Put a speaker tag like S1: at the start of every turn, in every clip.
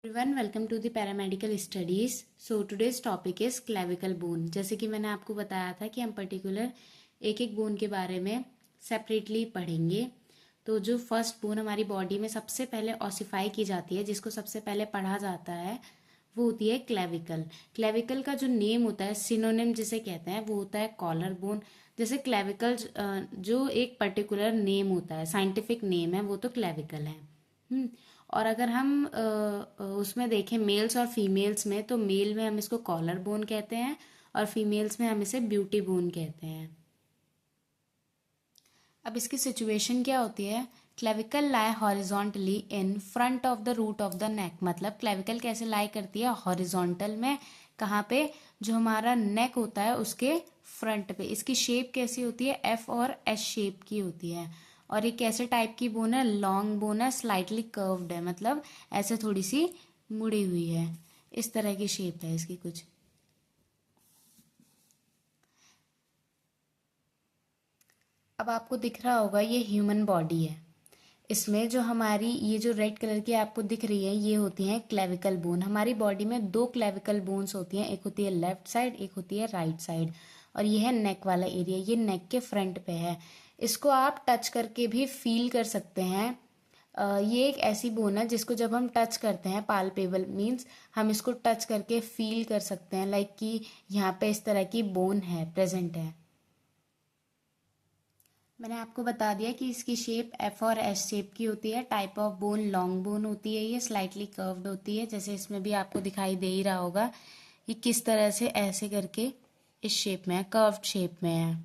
S1: Everyone welcome to the paramedical studies. So today's topic is clavicle bone. जैसे कि मैंने आपको बताया था कि हम पर्टिकुलर एक एक बोन के बारे में सेपरेटली पढ़ेंगे। तो जो फर्स्ट बोन हमारी बॉडी में सबसे पहले ऑसिफाई की जाती है, जिसको सबसे पहले पढ़ा जाता है, वो होती है क्लेविकल। क्लेविकल का जो नेम होता है, सिनोनिम जिसे कहते हैं, वो होता है कॉलर बोन। जैसे क्लेविकल जो एक पर्टिकुलर नेम होता है, साइंटिफिक नेम है, वो तो क्लेविकल है। और अगर हम उसमें देखें मेल्स और फीमेल्स में, तो मेल में हम इसको कॉलर बोन कहते हैं और फीमेल्स में हम इसे ब्यूटी बोन कहते हैं। अब इसकी सिचुएशन क्या होती है? Clavicle lie horizontally in front of the root of the neck. मतलब क्लेविकल कैसे लाई करती है? हॉरिजॉन्टल में। कहाँ पे? जो हमारा नेक होता है उसके फ्रंट पे। इसकी शेप कैसी होती है? एफ और एस शेप की होती है। और ये कैसे टाइप की बोन है? लॉन्ग बोन है, स्लाइटली कर्व्ड है, मतलब ऐसे थोड़ी सी मुड़ी हुई है। इस तरह की शेप है इसकी कुछ। अब आपको दिख रहा होगा ये ह्यूमन बॉडी है। इसमें जो हमारी ये जो रेड कलर की आपको दिख रही है, ये होती हैं क्लेविकल बोन। हमारी बॉडी में दो क्लेविकल बोन्स होती हैं, एक होती है लेफ्ट साइड, एक होती है राइट साइड। और ये है नेक वाला एरिया, ये नेक के फ्रंट पे है। इसको आप टच करके भी फील कर सकते हैं। ये एक ऐसी बोन है जिसको जब हम टच करते हैं, पाल्पेबल मीन्स हम इसको टच करके फील कर सकते हैं, लाइक कि यहाँ पे इस तरह की बोन है, प्रेजेंट है। मैंने आपको बता दिया कि इसकी शेप एफ और एस शेप की होती है। Type of bone long bone होती है, ये स्लाइटली कर्व्ड होती है। जैसे इसमें भी आपको दिखाई दे ही रहा होगा ये किस तरह से ऐसे करके इस शेप में है, कर्व्ड शेप में है।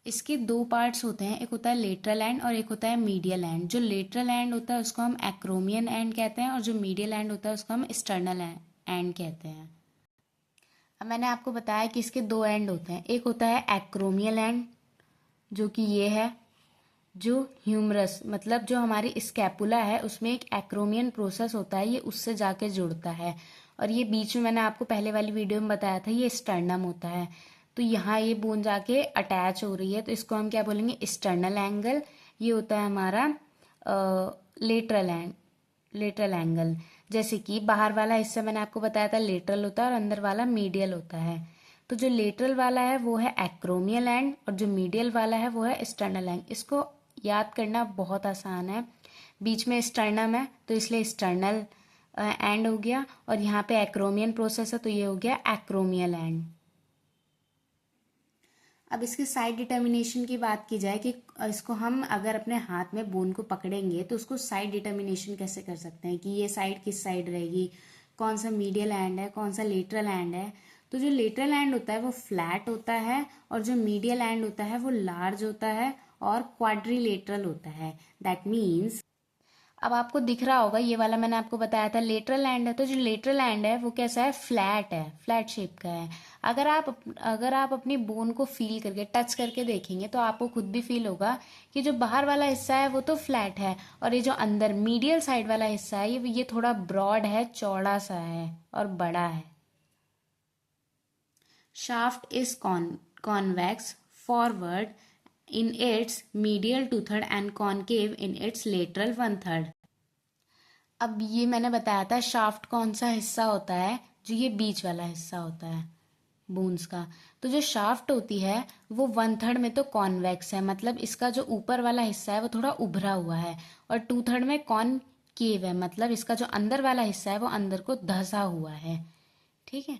S1: इसके दो पार्ट्स होते हैं, एक होता है लेटरल एंड और एक होता है मीडियल एंड। जो लेटरल एंड होता है उसको हम एक्रोमियन एंड कहते हैं और जो मीडियल एंड होता है उसको हम स्टर्नल एंड कहते हैं। अब मैंने आपको बताया कि इसके दो एंड होते हैं, एक होता है एक्रोमियल एंड जो कि ये है, जो ह्यूमरस मतलब जो हमारी स्कैपुला है उसमें एक एक्रोमियन प्रोसेस होता है, ये उससे जाके जुड़ता है। और ये बीच में मैंने आपको पहले वाली वीडियो में बताया था, ये स्टर्नम होता है। तो यहाँ ये बोन जाके अटैच हो रही है, तो इसको हम क्या बोलेंगे? Sternal angle. ये होता है हमारा लेटरल एंगल। जैसे कि बाहर वाला हिस्सा मैंने आपको बताया था लेटरल होता है और अंदर वाला मीडियल होता है। तो जो लेटरल वाला है वो है एक्रोमियल एंड और जो मीडियल वाला है वो है स्टर्नल एंड। इसको याद करना बहुत आसान है। बीच में स्टर्नम है तो इसलिए स्टर्नल एंड हो गया, और यहाँ पे एक्रोमियन प्रोसेस है तो ये हो गया एक्रोमियल एंड। अब इसके साइड डिटर्मिनेशन की बात की जाए कि इसको हम अगर अपने हाथ में बोन को पकड़ेंगे तो उसको साइड डिटर्मिनेशन कैसे कर सकते हैं कि ये साइड किस साइड रहेगी, कौन सा मीडियल एंड है, कौन सा लेटरल एंड है। तो जो लेटरल एंड होता है वो फ्लैट होता है और जो मीडियल एंड होता है वो लार्ज होता है और क्वाड्रिलेटरल होता है। दैट मीन्स अब आपको दिख रहा होगा ये वाला मैंने आपको बताया था लेटरल एंड है, तो जो लेटरल एंड है वो कैसा है? फ्लैट है, फ्लैट शेप का है। अगर आप अपनी बोन को फील करके टच करके देखेंगे तो आपको खुद भी फील होगा कि जो बाहर वाला हिस्सा है वो तो फ्लैट है और ये जो अंदर मीडियल साइड वाला हिस्सा है ये थोड़ा ब्रॉड है, चौड़ा सा है और बड़ा है। Shaft is convex forward in its medial two-third and concave in its lateral one-third। अब ये मैंने बताया था शाफ्ट कौन सा हिस्सा होता है, जो ये बीच वाला हिस्सा होता है बोन्स का। तो जो शाफ्ट होती है वो 1/3 में तो कॉन्वेक्स है, मतलब इसका जो ऊपर वाला हिस्सा है वो थोड़ा उभरा हुआ है, और 2/3 में कॉनकेव है, मतलब इसका जो अंदर वाला हिस्सा है वो अंदर को धंसा हुआ है। ठीक है।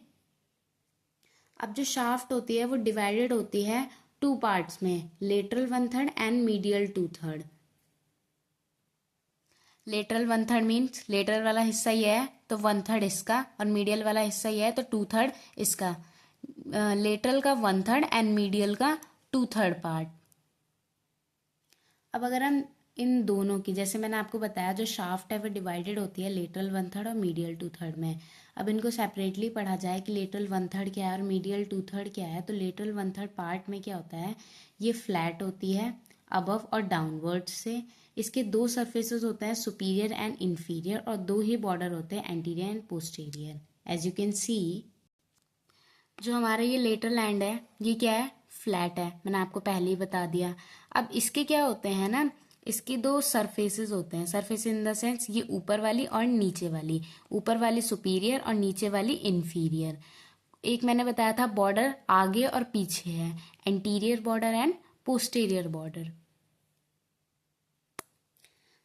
S1: अब जो शाफ्ट होती है वो डिवाइडेड होती है टू पार्ट्स में, lateral 1/3 and medial 2/3। Lateral 1/3 means lateral वाला हिस्सा ये है तो 1/3 इसका, और मीडियल वाला हिस्सा ये है तो 2/3 इसका। लेटरल का 1/3 एंड मीडियल का 2/3 पार्ट। अब अगर हम इन दोनों की, जैसे मैंने आपको बताया जो शाफ्ट है वो डिवाइडेड होती है लेटरल 1/3 और मीडियल 2/3 में। अब इनको सेपरेटली पढ़ा जाए कि लेटरल 1/3 क्या है और मीडियल 2/3 क्या है, तो लेटरल 1/3 पार्ट में क्या होता है? ये फ्लैट होती है अबव और डाउनवर्ड से। इसके दो सरफेसेस होते हैं, सुपीरियर एंड इंफीरियर, और दो ही बॉर्डर होते हैं, anterior and posterior. As you can see जो हमारा ये लेटरल एंड है ये क्या है? फ्लैट है, मैंने आपको पहले ही बता दिया। अब इसके क्या होते हैं ना, इसकी दो सरफेसेस होते हैं, सरफेस इन द सेंस ये ऊपर वाली और नीचे वाली, ऊपर वाली सुपीरियर और नीचे वाली इन्फीरियर। एक मैंने बताया था बॉर्डर आगे और पीछे है, anterior border and posterior border.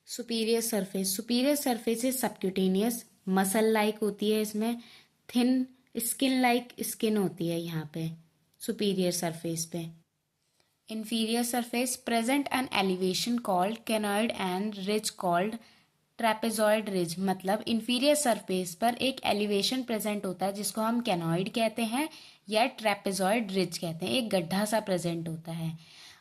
S1: Superior surface is subcutaneous, muscle like होती है, इसमें थिन स्किन लाइक स्किन होती है यहाँ पे सुपीरियर सरफेस पे। Inferior surface present an elevation called canoid and ridge called trapezoid ridge। मतलब inferior surface पर एक elevation present होता है जिसको हम canoid कहते हैं या trapezoid ridge कहते हैं, एक गड्ढा सा present होता है।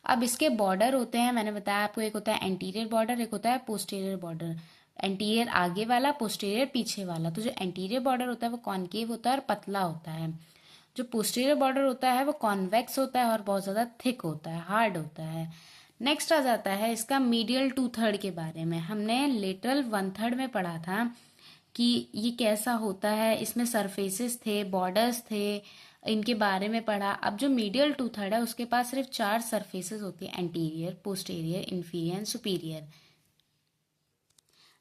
S1: अब इसके बॉर्डर होते हैं, मैंने बताया आपको, एक होता है एंटीरियर बॉर्डर, एक होता है पोस्टीरियर बॉर्डर। एंटीरियर आगे वाला, पोस्टीरियर पीछे वाला। तो जो एंटीरियर बॉर्डर होता है वो कॉनकेव होता है और पतला होता है। जो पोस्टीरियर बॉर्डर होता है वो कॉन्वेक्स होता है और बहुत ज़्यादा थिक होता है, हार्ड होता है। नेक्स्ट आ जाता है इसका मीडियल 2/3 के बारे में। हमने लेटरल 1/3 में पढ़ा था कि ये कैसा होता है, इसमें सरफेसेस थे, बॉर्डर्स थे, इनके बारे में पढ़ा। अब जो मीडियल 2/3 है उसके पास सिर्फ 4 सरफेसेस होती है, anterior, posterior, inferior and superior.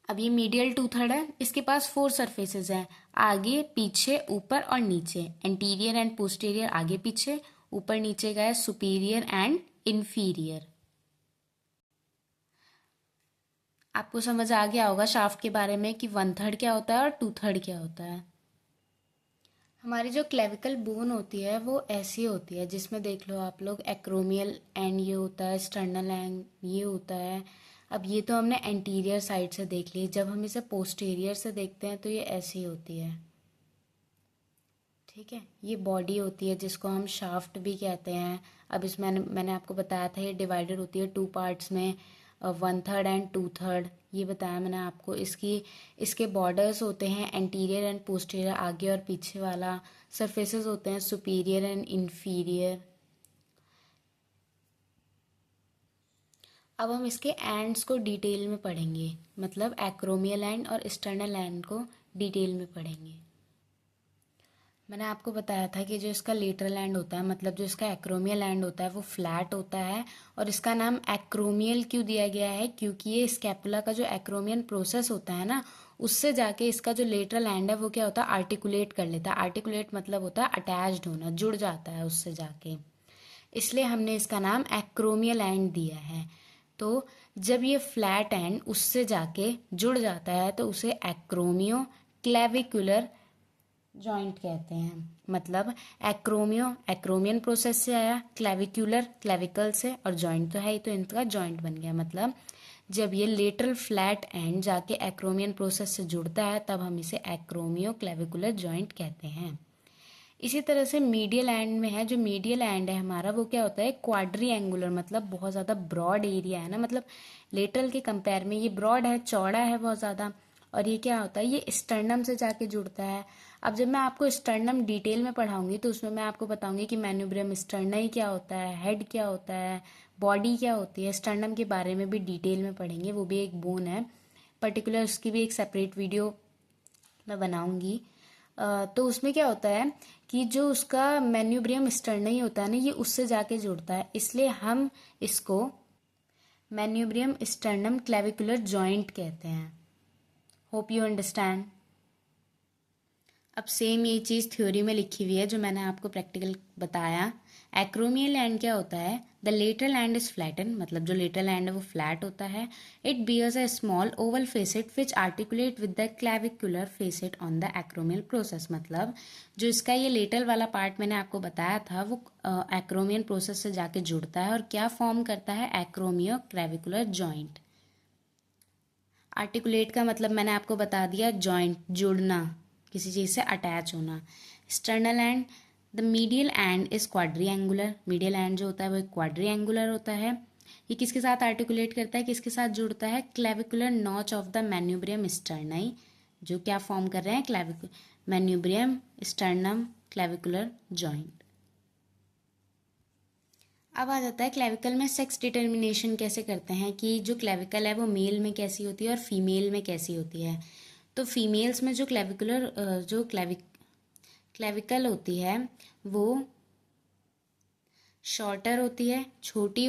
S1: अब ये मीडियल 2/3 है, इसके पास 4 सरफेसेस हैं, आगे पीछे ऊपर और नीचे। एंटीरियर एंड पोस्टीरियर आगे पीछे, ऊपर नीचे का है सुपीरियर एंड इन्फीरियर। आपको समझ आ गया होगा शाफ्ट के बारे में कि 1/3 क्या होता है और 2/3 क्या होता है। हमारी जो क्लेविकल बोन होती है वो ऐसी होती है, जिसमें देख लो आप लोग एक्रोमियल एंड ये होता है, स्टर्नल एंड ये होता है। अब ये तो हमने एंटीरियर साइड से देख ली, जब हम इसे पोस्टीरियर से देखते हैं तो ये ऐसी होती है, ठीक है। ये बॉडी होती है जिसको हम शाफ्ट भी कहते हैं। अब इसमें मैंने आपको बताया था ये डिवाइडेड होती है 2 पार्ट्स में, 1/3 एंड 2/3, ये बताया मैंने आपको। इसके बॉर्डर्स होते हैं एंटीरियर एंड पोस्टीरियर, आगे और पीछे वाला। सरफेसेस होते हैं सुपीरियर एंड इन्फीरियर। अब हम इसके एंड्स को डिटेल में पढ़ेंगे, मतलब एक्रोमियल एंड और स्टर्नल एंड को डिटेल में पढ़ेंगे। मैंने आपको बताया था कि जो इसका लेटरल एंड होता है, मतलब जो इसका एक्रोमियल एंड होता है वो फ्लैट होता है। और इसका नाम एक्रोमियल क्यों दिया गया है, क्योंकि ये स्कैपुला का जो एक्रोमियन प्रोसेस होता है ना, उससे जाके इसका जो लेटरल एंड है वो क्या होता है, आर्टिकुलेट कर लेता है। आर्टिकुलेट मतलब होता है अटैच्ड होना, जुड़ जाता है उससे जाके, इसलिए हमने इसका नाम एक्रोमियल एंड दिया है। तो जब ये फ्लैट एंड उससे जाके जुड़ जाता है तो उसे एक्रोमियो क्लेविकुलर जॉइंट कहते हैं। मतलब एक्रोमियन प्रोसेस से आया, क्लेविकुलर क्लेविकल से, और जॉइंट तो है ही, तो इनका जॉइंट बन गया। मतलब जब ये लेटरल फ्लैट एंड जाके एक्रोमियन प्रोसेस से जुड़ता है तब हम इसे एक्रोमियो क्लेविकुलर जॉइंट कहते हैं। इसी तरह से मीडियल एंड में है, जो मीडियल एंड है हमारा वो क्या होता है, क्वाड्री एंगुलर, मतलब बहुत ज़्यादा ब्रॉड एरिया है ना, मतलब लेटरल के कंपेयर में ये ब्रॉड है, चौड़ा है बहुत ज़्यादा। और ये क्या होता है, ये स्टर्नम से जाके जुड़ता है। अब जब मैं आपको स्टर्नम डिटेल में पढ़ाऊंगी तो उसमें मैं आपको बताऊंगी कि मैन्यूब्रियम स्टर्नई क्या होता है, हेड क्या होता है, बॉडी क्या होती है। स्टर्नम के बारे में भी डिटेल में पढ़ेंगे, वो भी एक बोन है पर्टिकुलर, उसकी भी एक सेपरेट वीडियो मैं बनाऊंगी। तो उसमें क्या होता है कि जो उसका मैन्यूब्रियम स्टर्नई होता है ना, ये उससे जाके जुड़ता है, इसलिए हम इसको मैन्यूब्रियम स्टर्नम क्लेविकुलर जॉइंट कहते हैं। Hope you understand. अब सेम ये चीज़ थ्योरी में लिखी हुई है जो मैंने आपको प्रैक्टिकल बताया। एक्रोमियल एंड क्या होता है, the lateral end is flatten, मतलब जो लेटरल एंड है वो फ्लैट होता है। It bears a small oval facet which articulate with the clavicular facet on the acromial process. मतलब जो इसका ये लेटरल वाला पार्ट मैंने आपको बताया था वो एक्रोमियल प्रोसेस से जाके जुड़ता है और क्या फॉर्म करता है, एक्रोमियो क्लेविकुलर जॉइंट। आर्टिकुलेट का मतलब मैंने आपको बता दिया, जॉइंट, जुड़ना, किसी चीज़ से अटैच होना। Sternal end, the medial end is quadrangular, medial end जो होता है वो क्वाड्रिएंगुलर होता है। ये किसके साथ आर्टिकुलेट करता है, किसके साथ जुड़ता है, clavicular notch of the manubrium sterni, जो क्या फॉर्म कर रहे हैं, मैन्यूब्रियम स्टर्नम क्लेविकुलर जॉइंट। अब आ जाता है क्लेविकल में सेक्स डिटर्मिनेशन कैसे करते हैं, कि जो क्लेविकल है वो मेल में कैसी होती है और फीमेल में कैसी होती है। तो फीमेल्स में जो क्लेविकल होती है वो शॉर्टर होती है, छोटी।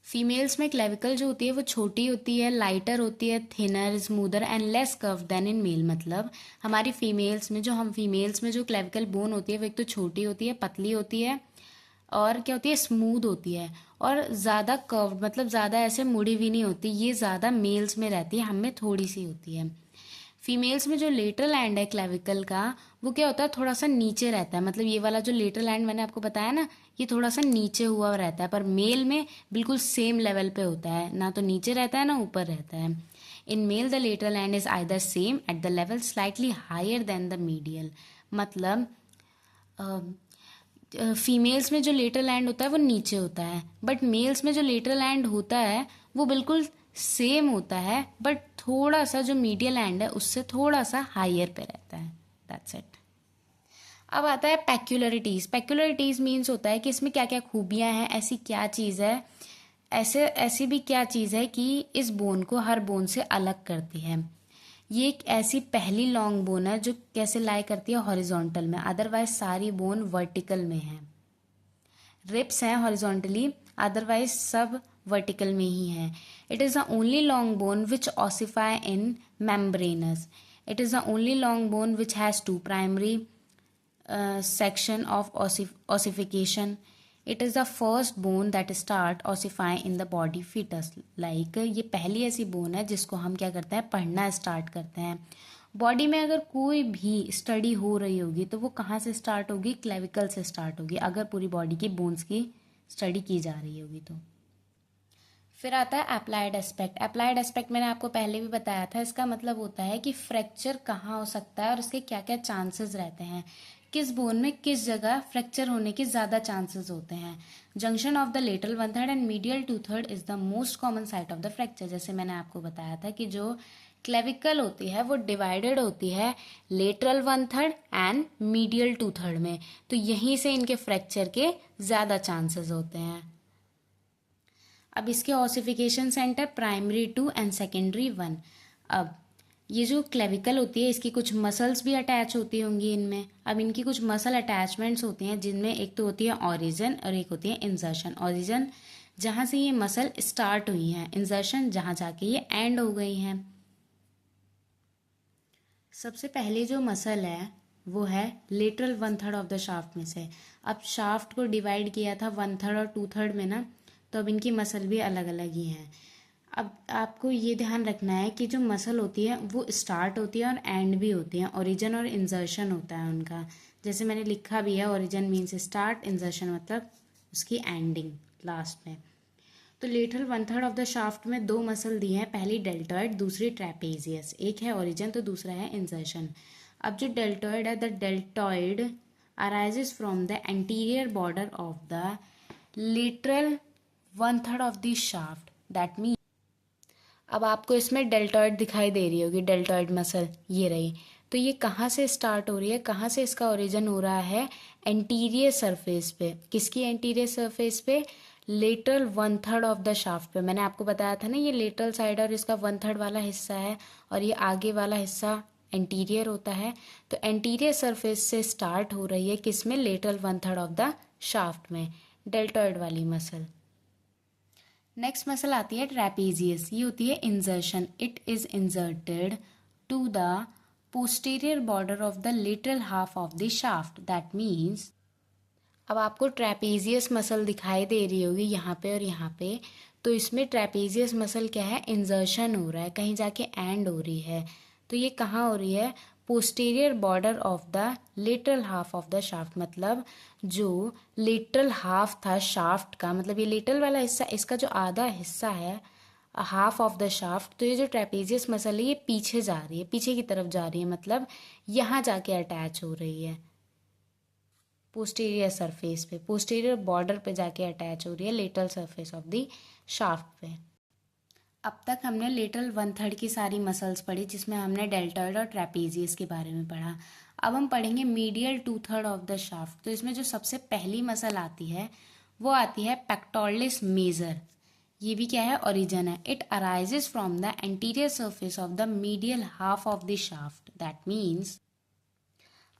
S1: फीमेल्स में क्लेविकल जो होती है वो छोटी होती है, लाइटर होती है, thinner, smoother and less curve than in male. मतलब हमारी फीमेल्स में जो क्लेविकल बोन होती है वो एक तो छोटी होती है, पतली होती है, और क्या होती है, स्मूथ होती है, और ज़्यादा कर्व मतलब ज़्यादा ऐसे मुड़ी भी नहीं होती। ये ज़्यादा मेल्स में रहती है, हम में थोड़ी सी होती है। फीमेल्स में जो लेटरल एंड है क्लेविकल का, वो क्या होता है, थोड़ा सा नीचे रहता है। मतलब ये वाला जो लेटरल एंड मैंने आपको बताया ना, ये थोड़ा सा नीचे हुआ रहता है, पर मेल में बिल्कुल सेम लेवल पे होता है, ना तो नीचे रहता है ना ऊपर रहता है। In male the lateral end is either same at the level slightly higher than the medial. मतलब फीमेल्स में जो लेटरल एंड होता है वो नीचे होता है, बट मेल्स में जो लेटरल एंड होता है वो बिल्कुल सेम होता है, बट थोड़ा सा जो मीडियल एंड है उससे थोड़ा सा हायर पे रहता है। That's it. अब आता है पेक्युलरिटीज। पेक्युलरिटीज मीन्स होता है कि इसमें क्या क्या खूबियां हैं, ऐसी क्या चीज़ है, ऐसी भी क्या चीज़ है कि इस बोन को हर बोन से अलग करती है। ये एक ऐसी पहली लॉन्ग बोन है जो कैसे लाई करती है, हॉरिजॉन्टल में, अदरवाइज सारी बोन वर्टिकल में है। रिप्स हैं हॉरिजॉन्टली, अदरवाइज सब वर्टिकल में ही है। It is the only long bone which ossify in membranous. It is the only long bone which has two primary section of ossification. It is the first bone that start ossifying in the body fetus. Like ये पहली ऐसी bone है जिसको हम क्या करते हैं, पढ़ना स्टार्ट करते हैं। बॉडी में अगर कोई भी स्टडी हो रही होगी तो वो कहाँ से स्टार्ट होगी, क्लेविकल से स्टार्ट होगी, अगर पूरी बॉडी की बोन्स की स्टडी की जा रही होगी तो। फिर आता है अप्लाइड एस्पेक्ट। अप्लाइड एस्पेक्ट मैंने आपको पहले भी बताया था, इसका मतलब होता है कि फ्रैक्चर कहाँ हो सकता है और इसके क्या क्या चांसेस रहते हैं, किस बोन में किस जगह फ्रैक्चर होने के ज़्यादा चांसेस होते हैं। Junction of the lateral 1/3 and medial 2/3 is the most common site of the fracture. जैसे मैंने आपको बताया था कि जो क्लेविकल होती है वो डिवाइडेड होती है लेटरल 1/3 एंड मीडियल 2/3 में, तो यहीं से इनके फ्रैक्चर के ज़्यादा चांसेस होते हैं। अब इसके ossification centre primary 2 and secondary 1। अब ये जो क्लेविकल होती है इसकी कुछ मसल्स भी अटैच होती होंगी इनमें। अब इनकी कुछ मसल अटैचमेंट्स होती हैं जिनमें एक तो होती है ऑरिजिन और एक होती है इंसर्शन। ऑरिजिन जहाँ से ये मसल स्टार्ट हुई हैं, इंसर्शन जहाँ जाके ये एंड हो गई हैं। सबसे पहले जो मसल है वो है लेटरल 1/3 ऑफ द शाफ्ट में से। अब शाफ्ट को डिवाइड किया था 1/3 और 2/3 में ना, तो अब इनकी मसल भी अलग अलग ही हैं। अब आपको ये ध्यान रखना है कि जो मसल होती है वो स्टार्ट होती है और एंड भी होती है। ओरिजिन और इंसर्शन होता है उनका, जैसे मैंने लिखा भी है, ओरिजिन मीन्स स्टार्ट, इंसर्शन मतलब उसकी एंडिंग लास्ट में। तो लेटरल 1/3 ऑफ द शाफ्ट में दो मसल दी हैं, पहली डेल्टॉइड, दूसरी ट्रेपेजियस। एक है ओरिजिन तो दूसरा है इंसर्शन। अब जो डेल्टॉइड है, the deltoid arises from the anterior border of the lateral 1/3 of the shaft. That mean अब आपको इसमें डेल्टॉइड दिखाई दे रही होगी, डेल्टॉइड मसल ये रही। तो ये कहाँ से स्टार्ट हो रही है, कहाँ से इसका ओरिजिन हो रहा है, एंटीरियर सरफेस पे। किसकी एंटीरियर सरफेस पे, लेटरल 1/3 ऑफ द शाफ्ट पे। मैंने आपको बताया था ना ये लेटरल साइड और इसका 1/3 वाला हिस्सा है और ये आगे वाला हिस्सा एंटीरियर होता है। तो एंटीरियर सरफेस से स्टार्ट हो रही है किसमें, लेटरल 1/3 ऑफ द शाफ्ट में, डेल्टॉइड वाली मसल। नेक्स्ट मसल आती है ट्रेपेजियस। ये होती है insertion. It is inserted to the posterior border of the lateral half of the shaft. That means अब आपको ट्रेपेजियस मसल दिखाई दे रही होगी यहाँ पे और यहाँ पे, तो इसमें ट्रेपेजियस मसल क्या है, इंसर्शन हो रहा है, कहीं जाके एंड हो रही है। तो ये कहाँ हो रही है, posterior border of the lateral half of the shaft. मतलब जो लेटरल हाफ था शाफ्ट का, मतलब ये लेटरल वाला हिस्सा, इसका जो आधा हिस्सा है हाफ ऑफ द शाफ्ट, तो ये जो ट्रेपेजियस मसल है ये पीछे जा रही है, पीछे की तरफ जा रही है, मतलब यहाँ जाके अटैच हो रही है पोस्टीरियर सरफेस पे, पोस्टीरियर बॉर्डर पे जाके अटैच हो रही है lateral surface of the shaft पे। अब तक हमने लेटरल 1/3 की सारी मसल्स पढ़ी, जिसमें हमने डेल्टॉइड और ट्रेपेजियस के बारे में पढ़ा। अब हम पढ़ेंगे मीडियल 2/3 ऑफ द शाफ्ट। तो इसमें जो सबसे पहली मसल आती है वो आती है पेक्टोरलिस मेजर। ये भी क्या है, ओरिजिन है। It arises from the anterior surface of the medial half of the shaft. That means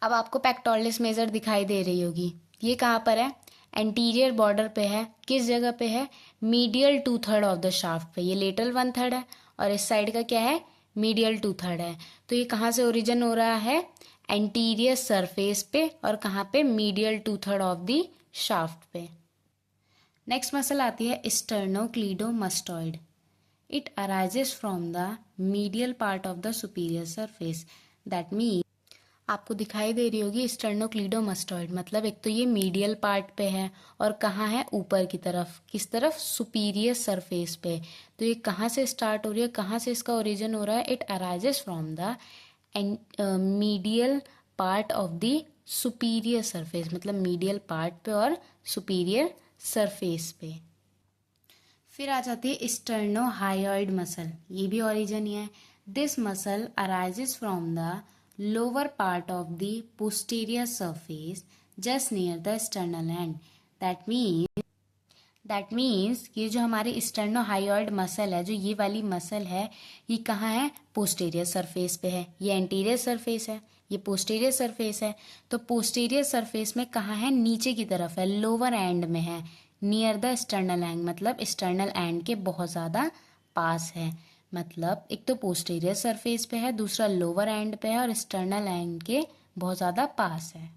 S1: अब आपको पेक्टोरलिस मेजर दिखाई दे रही होगी, ये कहाँ पर है, एंटीरियर बॉर्डर पे है, किस जगह पे है, मीडियल 2/3 ऑफ द शाफ्ट पे, ये लेटरल 1/3 है और इस साइड का क्या है, मीडियल 2/3 है। तो ये कहाँ से ओरिजिन हो रहा है, एंटीरियर सरफेस पे, और कहाँ पे, मीडियल 2/3 ऑफ द शाफ्ट पे। नेक्स्ट मसल आती है sternocleidomastoid. It arises from the medial part of the superior surface. That mean आपको दिखाई दे रही होगी स्टर्नोक्लीडोमास्टॉइड, मतलब एक तो ये मीडियल पार्ट पे है और कहाँ है, ऊपर की तरफ, किस तरफ, सुपीरियर सरफेस पे। तो ये कहाँ से स्टार्ट हो रही है, कहाँ से इसका ओरिजिन हो रहा है, it arises from the medial part of the superior surface, मतलब मीडियल पार्ट पे और सुपीरियर सरफेस पे। फिर आ जाती है स्टर्नोहायोइड मसल, ये भी ओरिजिन ही है। This muscle arises from the lower part of the posterior surface just near the sternal end. That means ये जो हमारी स्टर्नोहायोइड मसल है, जो ये वाली मसल है, ये कहाँ है, पोस्टीरियर सरफेस पे है। ये एंटीरियर सरफेस है, ये पोस्टीरियर सरफेस है। तो पोस्टीरियर सरफेस में कहाँ है, नीचे की तरफ है, लोअर एंड में है, नियर द स्टर्नल एंड, मतलब स्टर्नल एंड के बहुत ज़्यादा पास है। मतलब एक तो पोस्टीरियर सरफेस पे है, दूसरा लोअर एंड पे है और स्टर्नल एंड के बहुत ज़्यादा पास है।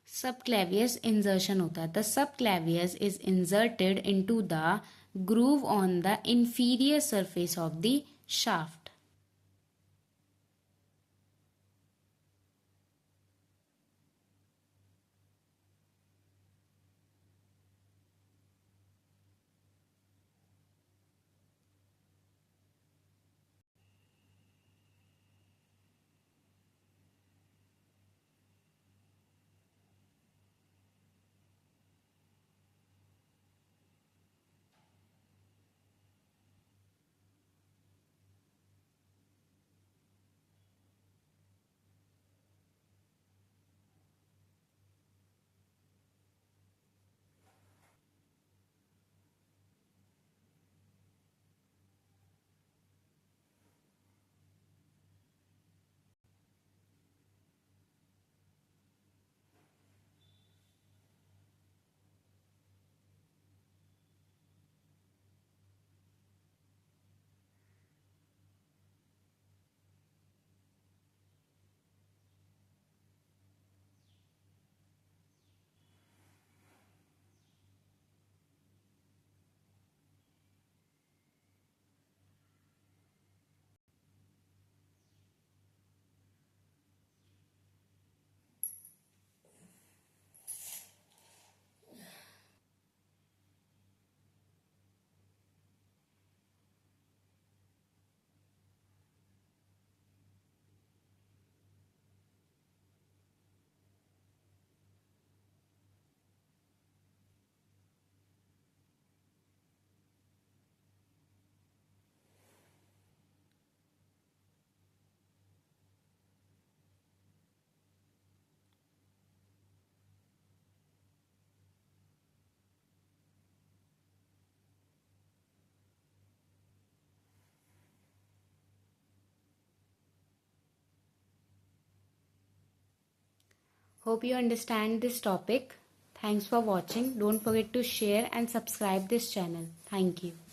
S1: सब क्लेवियस इंजर्शन होता है। The sub Clavius is inserted into the groove on the inferior surface of the shaft. Hope you understand this topic. Thanks for watching. Don't forget to share and subscribe this channel. Thank you.